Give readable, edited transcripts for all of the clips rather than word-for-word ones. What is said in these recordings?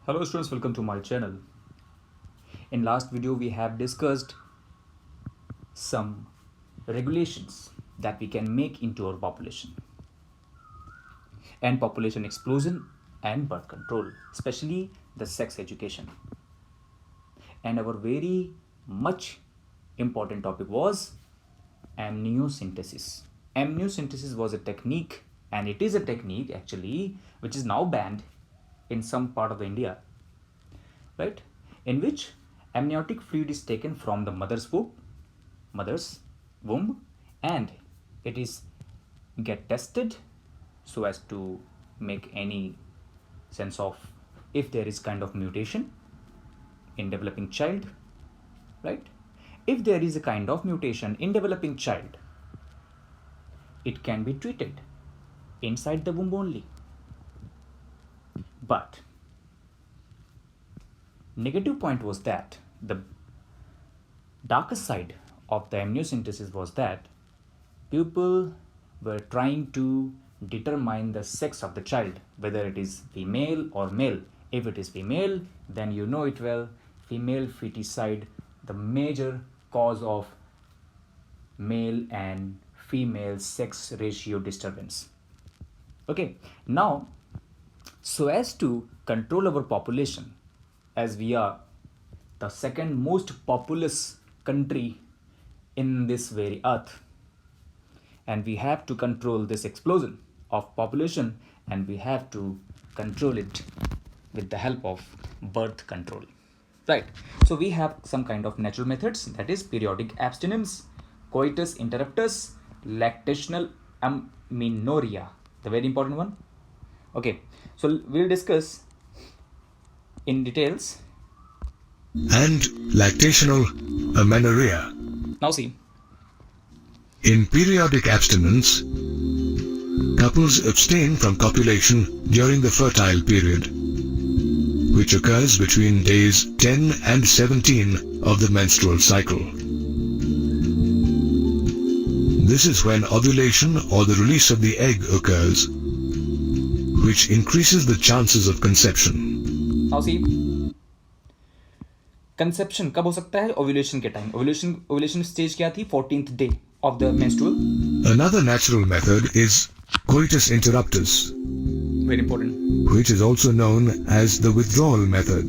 Hello students, welcome to my channel. In last video we have discussed some regulations that we can make into our population and population explosion and birth control, especially the sex education. And our very much important topic was amniocentesis. Amniocentesis was a technique, and it is a technique actually which is now banned in some part of India, right, in which amniotic fluid is taken from the mother's womb and it is get tested so as to make any sense of if there is kind of mutation in developing child, right? If there is a kind of mutation in developing child, it can be treated inside the womb only. But negative point was that the darker side of the amniocentesis was that people were trying to determine the sex of the child, whether it is female or male. If it is female, then you know it well, female feticide, the major cause of male and female sex ratio disturbance. Okay, now so as to control our population, as we are the second most populous country in this very earth, and we have to control this explosion of population, and we have to control it with the help of birth control, right? So we have some kind of natural methods, that is periodic abstinence, coitus interruptus, lactational amenorrhea, the very important one. Okay, so we'll discuss in details. And lactational amenorrhea. Now see, In periodic abstinence, couples abstain from copulation during the fertile period, which occurs between days 10 and 17 of the menstrual cycle. This is when ovulation or the release of the egg occurs, which increases the chances of conception. now see, conception कब हो सकता है? Ovulation के time. Ovulation stage क्या थी? 14th day of the menstrual. Another natural method is coitus interruptus, Very important. which is also known as the withdrawal method.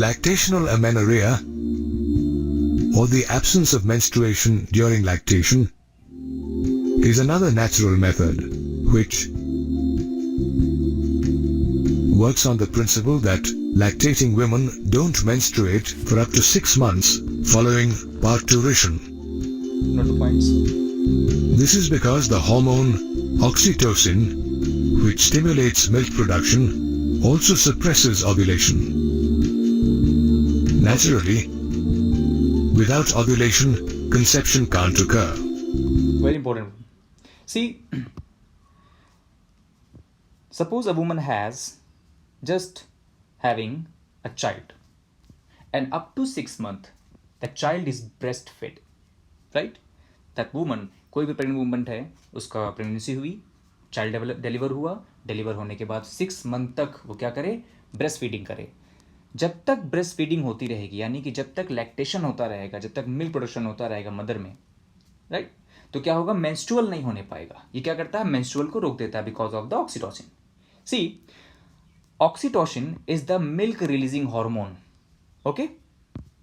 Lactational amenorrhea, or the absence of menstruation during lactation, is another natural method which works on the principle that lactating women don't menstruate for up to 6 months following parturition. Note the points. This is because the hormone oxytocin, which stimulates milk production, also suppresses ovulation. Naturally, without ovulation, conception can't occur. Very important. See, suppose a woman has just having a child, and up to 6 months, the child is breastfed, right? That woman, कोई भी pregnant woman है, उसका pregnancy हुई, child deliver हुआ, deliver होने के बाद 6 month तक वो क्या करे? ब्रेस्ट फीडिंग करे. जब तक ब्रेस्ट फीडिंग होती रहेगी, यानी कि जब तक लैक्टेशन होता रहेगा, जब तक मिल्क प्रोडक्शन होता रहेगा मदर में, राइट, तो क्या होगा? मेंस्ट्रुअल नहीं होने पाएगा. ये क्या करता है? मेंस्ट्रुअल को रोक देता है because of the oxytocin. See, oxytocin is the milk releasing hormone, okay,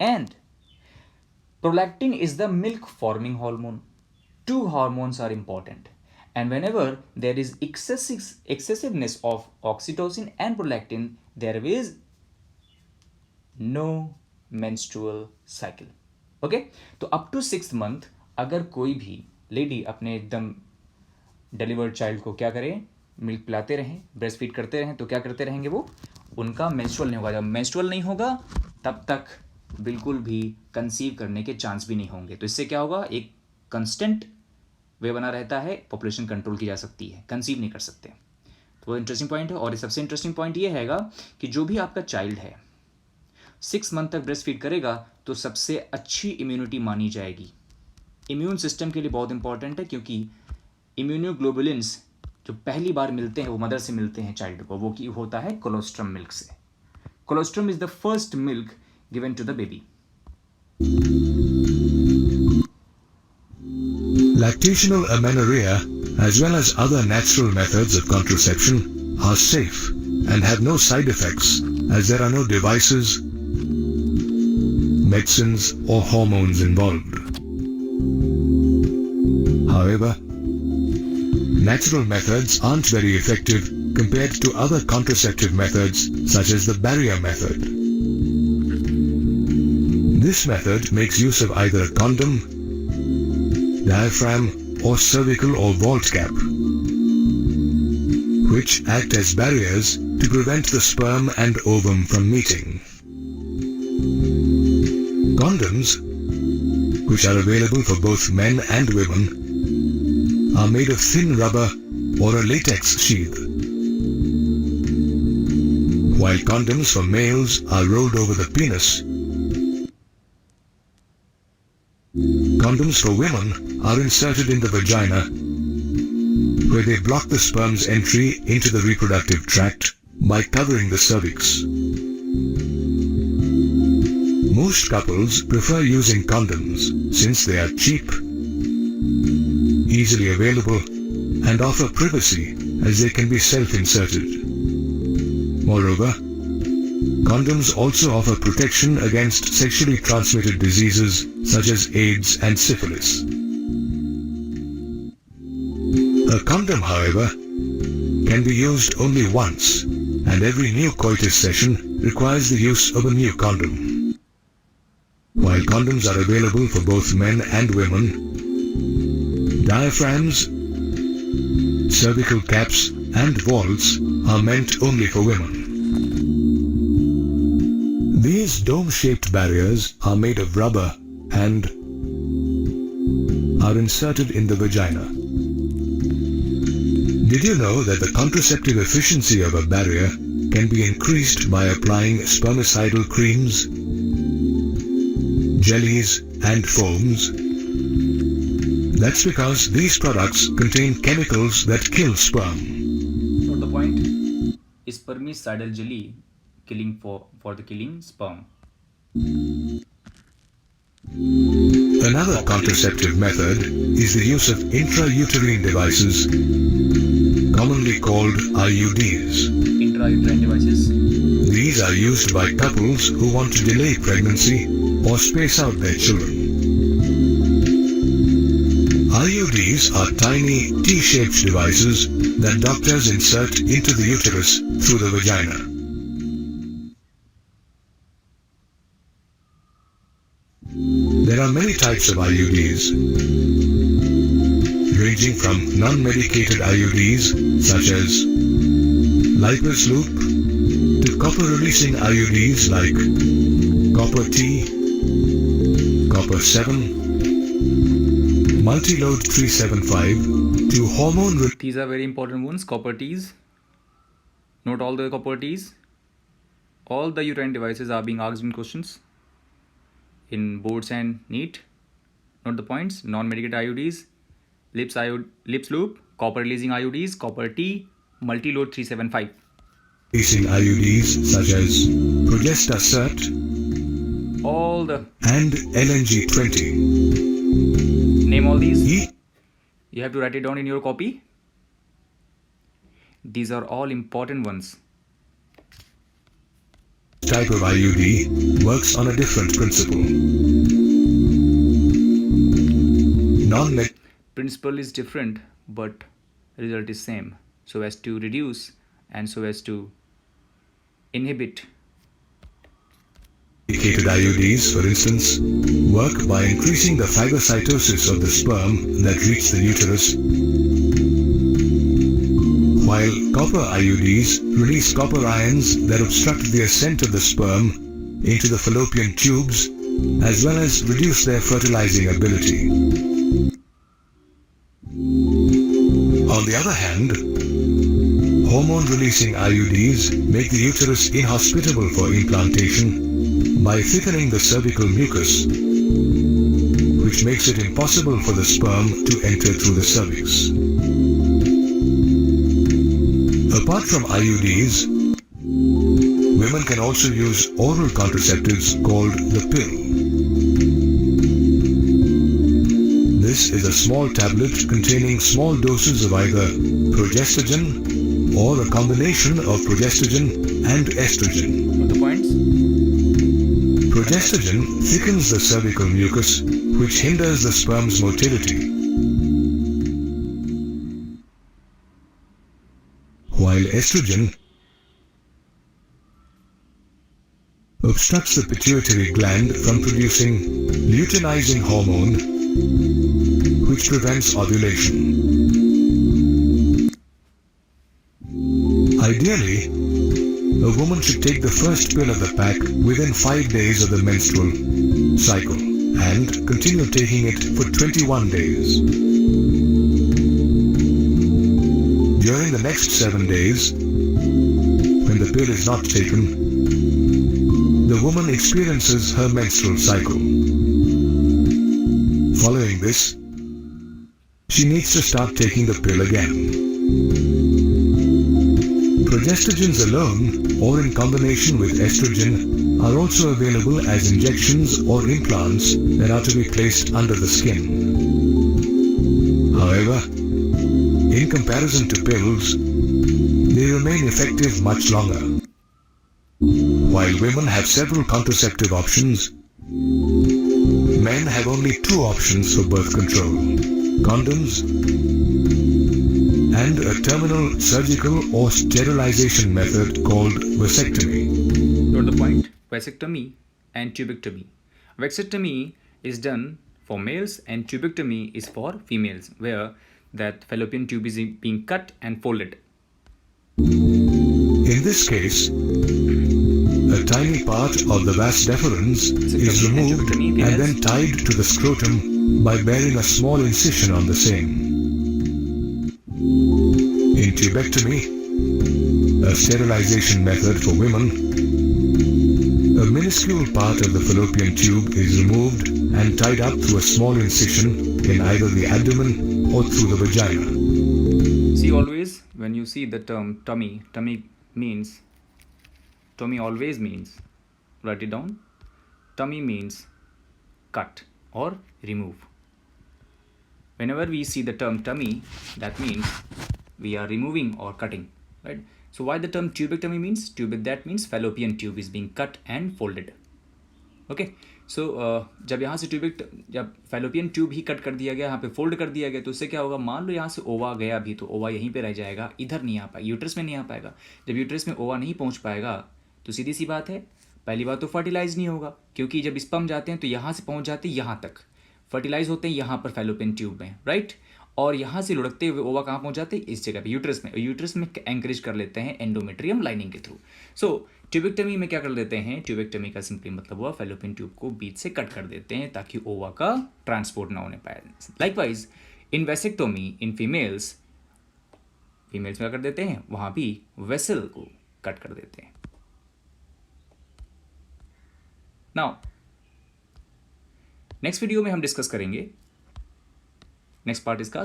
and prolactin is the milk forming hormone. Two hormones are important, and whenever there is excessiveness of oxytocin and prolactin, there is no menstrual cycle. Okay, तो up to 6 month अगर कोई भी lady अपने एकदम delivered child को क्या करे? Milk पिलाते रहें, ब्रेस्ट फीड करते रहें, तो क्या करते रहेंगे वो? उनका मेंस्ट्रुअल नहीं होगा. जब मेंस्ट्रुअल नहीं होगा तब तक बिल्कुल भी कंसीव करने के चांस भी नहीं होंगे. तो इससे क्या होगा? एक कंस्टेंट वे बना रहता है, पॉपुलेशन कंट्रोल की जा सकती है, कंसीव नहीं कर सकते. तो वो इंटरेस्टिंग पॉइंट है। और सबसे इंटरेस्टिंग पॉइंट ये हैगा कि जो भी आपका चाइल्ड है 6 मंथ तक ब्रेस्ट फीड करेगा तो सबसे अच्छी इम्यूनिटी मानी जाएगी। इम्यून सिस्टम के लिए बहुत इंपॉर्टेंट है, क्योंकि इम्यूनोग्लोबुलिन्स जो पहली बार मिलते हैं वो मदर से मिलते हैं चाइल्ड को, वो की होता है कोलोस्ट्रम मिल्क से। Colostrum is the first milk given to the baby. Lactational amenorrhea, as well as other natural methods of contraception, are safe and have no side effects, as there are no devices, medicines or hormones involved. However, natural methods aren't very effective compared to other contraceptive methods such as the barrier method. This method makes use of either a condom, diaphragm or cervical or vault cap, which act as barriers to prevent the sperm and ovum from meeting. Condoms, which are available for both men and women, are made of thin rubber or a latex sheath, while condoms for males are rolled over the penis. Condoms for women are inserted in the vagina, where they block the sperm's entry into the reproductive tract by covering the cervix. Most couples prefer using condoms since they are cheap, easily available, and offer privacy as they can be self-inserted. Moreover, condoms also offer protection against sexually transmitted diseases such as AIDS and syphilis. A condom, however, can be used only once, and every new coitus session requires the use of a new condom. While condoms are available for both men and women, diaphragms, cervical caps, and vaults are meant only for women. These dome-shaped barriers are made of rubber and are inserted in the vagina. Did you know that the contraceptive efficiency of a barrier can be increased by applying spermicidal creams, jellies, and foams? That's because these products contain chemicals that kill sperm. Note the point. Spermicidal jelly killing for the killing sperm. Another contraceptive method is the use of intrauterine devices, commonly called IUDs. Intrauterine devices? These are used by couples who want to delay pregnancy or space out their children. IUDs are tiny T-shaped devices that doctors insert into the uterus through the vagina. There are many types of IUDs, ranging from non-medicated IUDs such as lipase loop to copper-releasing IUDs like copper T, copper 7, multi-load 375 to hormone. These are very important ones, copper Ts. Note all the copper Ts. All the uterine devices are being asked in questions in boards and NEET. Note the points: non-medicated IUDs, lips loop, copper releasing IUDs, copper T, multi-load 375. Releasing IUDs such as Progestasert, all the and LNG20. Name all these. You have to write it down in your copy. These are all important ones. Type of IUD works on a different principle. Principle is different, but result is same. So as to reduce and so as to inhibit. Medicated IUDs, for instance, work by increasing the phagocytosis of the sperm that reach the uterus, while copper IUDs release copper ions that obstruct the ascent of the sperm into the fallopian tubes, as well as reduce their fertilizing ability. On the other hand, hormone releasing IUDs make the uterus inhospitable for implantation by thickening the cervical mucus, which makes it impossible for the sperm to enter through the cervix. Apart from IUDs, women can also use oral contraceptives called the pill. This is a small tablet containing small doses of either progestogen or a combination of progestogen and estrogen. Note the points. Progestogen thickens the cervical mucus, which hinders the sperm's motility, while estrogen obstructs the pituitary gland from producing luteinizing hormone, which prevents ovulation. Ideally, a woman should take the first pill of the pack within 5 days of the menstrual cycle and continue taking it for 21 days. During the next 7 days, when the pill is not taken, the woman experiences her menstrual cycle. Following this, she needs to start taking the pill again. Progestogens alone or in combination with estrogen are also available as injections or implants that are to be placed under the skin. However, in comparison to pills, they remain effective much longer. While women have several contraceptive options, men have only 2 options for birth control: condoms and a terminal surgical or sterilization method called vasectomy. Note the point. Vasectomy and tubectomy. Vasectomy is done for males and tubectomy is for females, where that fallopian tube is being cut and folded. In this case, a tiny part of the vas deferens is removed and then tied to the scrotum by bearing a small incision on the same. In tubectomy, a sterilization method for women, a minuscule part of the fallopian tube is removed and tied up through a small incision in either the abdomen or through the vagina. See, always when you see the term tummy always means, write it down, tummy means cut or remove. Whenever we see the term tummy, that means we are removing or cutting, right? So why the term tubectomy means? That means fallopian tube is being cut and folded. Okay, so जब यहाँ से जब fallopian tube ही cut कर दिया गया, यहाँ पे fold कर दिया गया, तो उससे क्या होगा? मान लो यहाँ से ओवा गया भी, तो ओवा यहीं पे रह जाएगा, इधर नहीं आ पाएगा, यूट्रस में नहीं आ पाएगा. जब यूट्रस में ओवा नहीं पहुँच पाएगा तो सीधी सी बात है, पहली बात तो फर्टिलाइज नहीं होगा, क्योंकि जब स्पर्म जाते हैं तो यहाँ से पहुँच जाते हैं यहाँ तक, फर्टिलाइज होते हैं यहाँ पर फैलोपियन ट्यूब में, राइट. और यहाँ से लुढ़कते हुए ओवा कहाँ पहुँच जाते हैं? इस जगह पे, यूट्रस में. यूट्रस में एंकरेज कर लेते हैं एंडोमेट्रियम लाइनिंग के थ्रू. सो ट्यूबेक्टमी में क्या कर देते हैं? ट्यूबेक्टमी का सिंपली मतलब हुआ फैलोपियन ट्यूब को बीच से कट कर देते हैं ताकि ओवा का ट्रांसपोर्ट ना होने पाए. Likewise in vasectomy in females में क्या कर देते हैं? वहाँ भी वेसल को कट कर देते हैं. नाउ नेक्स्ट वीडियो में हम डिस्कस करेंगे, नेक्स्ट पार्ट इसका